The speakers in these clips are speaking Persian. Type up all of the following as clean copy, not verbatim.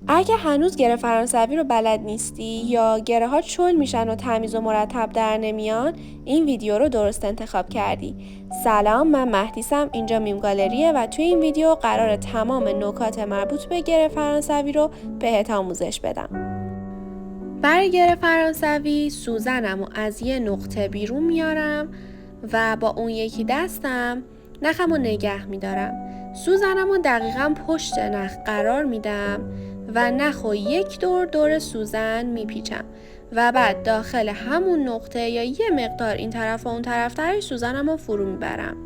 اگه هنوز گره فرانسوی رو بلد نیستی یا گره ها چول میشن و تمیز و مرتب در نمیان، این ویدیو رو درست انتخاب کردی. سلام، من مهدیسم، اینجا میم گالریه و توی این ویدیو قرار تمام نکات مربوط به گره فرانسوی رو بهت آموزش بدم. برای گره فرانسوی سوزنم رو از یه نقطه بیرون میارم و با اون یکی دستم نخم رو نگه میدارم. سوزنم رو دقیقاً پشت نخ قرار میدم و نخ رو یک دور سوزن میپیچم و بعد داخل همون نقطه یا یه مقدار این طرف و اون طرف ترش سوزنم رو فرو میبرم.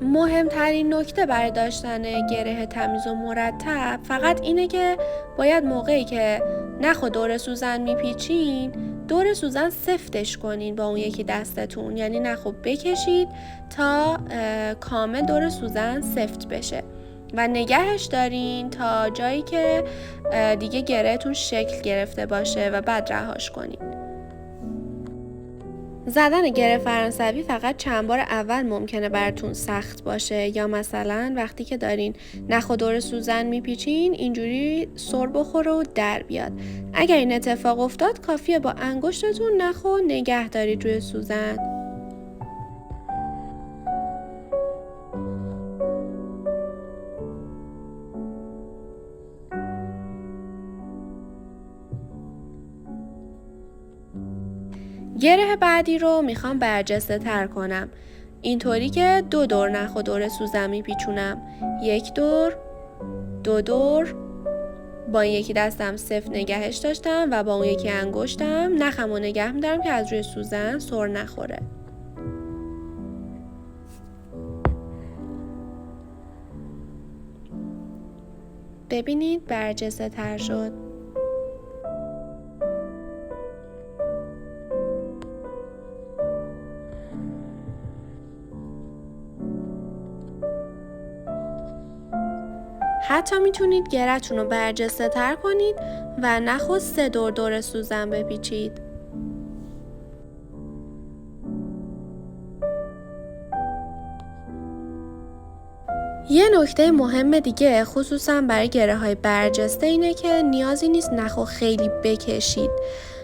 مهمترین نکته برای داشتن گره تمیز و مرتب فقط اینه که باید موقعی که نخ و دور سوزن میپیچین دور سوزن سفتش کنین با اون یکی دستتون، یعنی نخ و بکشید تا کامل دور سوزن سفت بشه و نگهش دارین تا جایی که دیگه گرهتون شکل گرفته باشه و بعد رهاش کنین. زدن گره فرانسوی فقط چند بار اول ممکنه براتون سخت باشه، یا مثلا وقتی که دارین نخ و دور سوزن میپیچین اینجوری سر بخوره و در بیاد. اگر این اتفاق افتاد کافیه با انگشتتون نخ و نگه دارید روی سوزن. گره بعدی رو میخوام برجسته تر کنم، اینطوری که 2 دور نخ و دور سوزن میپیچونم، 1 دور، 2 دور، با این یکی دستم سفت نگهش داشتم و با اون یکی انگشتم نخم رو نگه میدارم که از روی سوزن سر نخوره. ببینید برجسته تر شد. حتی میتونید گره‌تون رو برجسته تر کنید و نخ و 3 دور سوزن بپیچید. یه نکته مهم دیگه خصوصا برای گره های برجسته اینه که نیازی نیست نخو خیلی بکشید.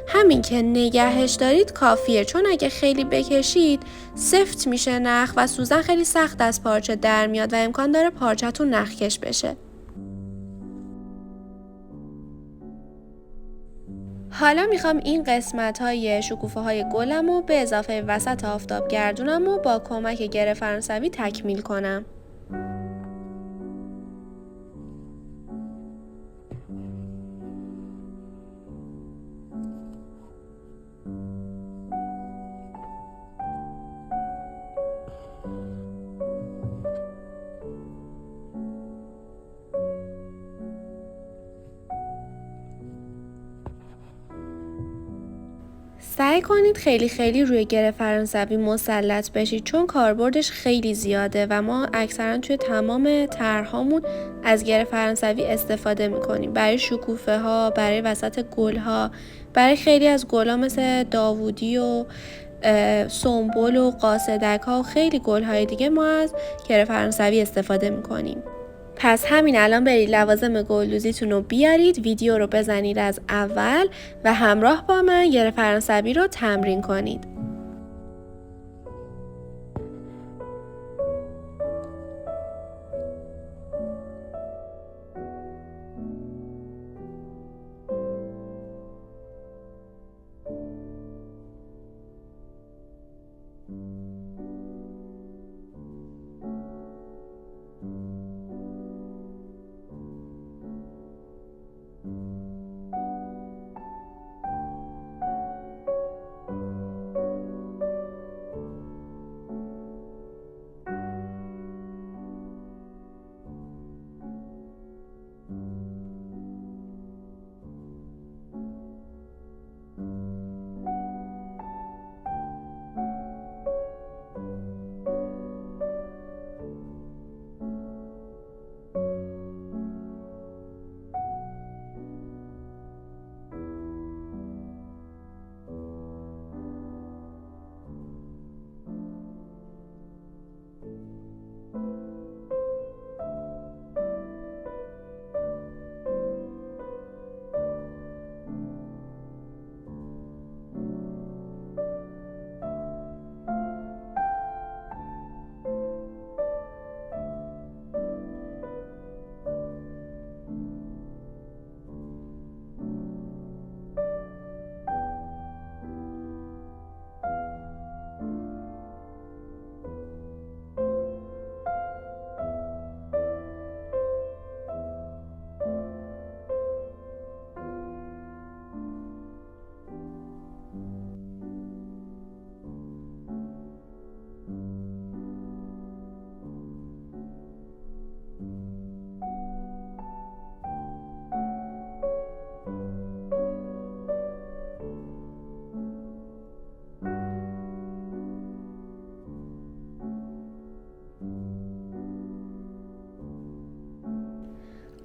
همین که نگهش دارید کافیه، چون اگه خیلی بکشید سفت میشه نخ و سوزن خیلی سخت از پارچه در میاد و امکان داره پارچه‌تون نخکش بشه. حالا میخوام این قسمت های شکوفه های گلم رو به اضافه وسط آفتاب گردونم و با کمک گره فرانسوی تکمیل کنم. سعی کنید خیلی روی گره فرانسوی مسلط بشید، چون کاربردش خیلی زیاده و ما اکثرا توی تمام طرحهامون از گره فرانسوی استفاده میکنیم. برای شکوفه ها، برای وسط گل ها، برای خیلی از گل ها مثل داوودی و سنبل و قاصدک ها و خیلی گل های دیگه ما از گره فرانسوی استفاده میکنیم. پس همین الان برید لوازم گلدوزیتون رو بیارید، ویدیو رو بزنید از اول و همراه با من گره فرانسوی رو تمرین کنید.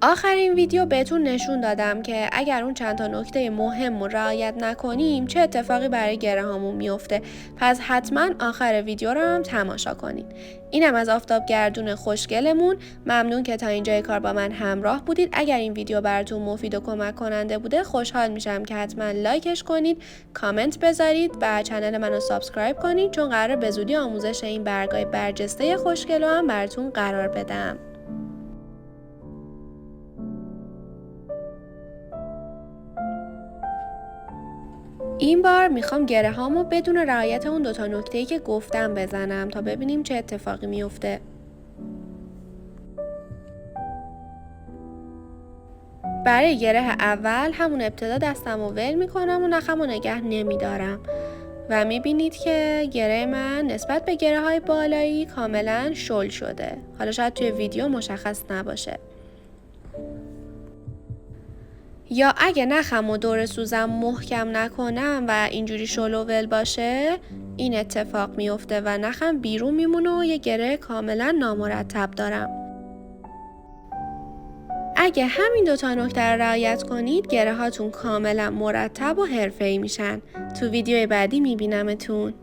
آخرین ویدیو بهتون نشون دادم که اگر اون چند تا نکته مهم رو رعایت نکنیم چه اتفاقی برای گره هامون میفته. پس حتما آخر ویدیو رو هم تماشا کنین. اینم از آفتابگردون خوشگلمون. ممنون که تا اینجای کار با من همراه بودید. اگر این ویدیو براتون مفید و کمک کننده بوده خوشحال میشم که حتما لایکش کنید، کامنت بذارید و کانال منو سابسکرایب کنید، چون قراره به زودی آموزش این برگای برجسته خوشگلو هم براتون قرار بدم. این بار میخوام گره هامو بدون رعایت اون دوتا نکته‌ای که گفتم بزنم تا ببینیم چه اتفاقی میفته. برای گره اول همون ابتدا دستمو ول میکنم و نخمو نگه نمیدارم و میبینید که گره من نسبت به گره های بالایی کاملا شل شده. حالا شاید توی ویدیو مشخص نباشه. یا اگه نخم و دور سوزم محکم نکنم و اینجوری شل و ول باشه این اتفاق میفته و نخم بیرون میمونه و یه گره کاملا نامرتب دارم. اگه همین دوتا نکته رو رعایت کنید گره هاتون کاملا مرتب و حرفه‌ای میشن. تو ویدیو بعدی میبینمتون.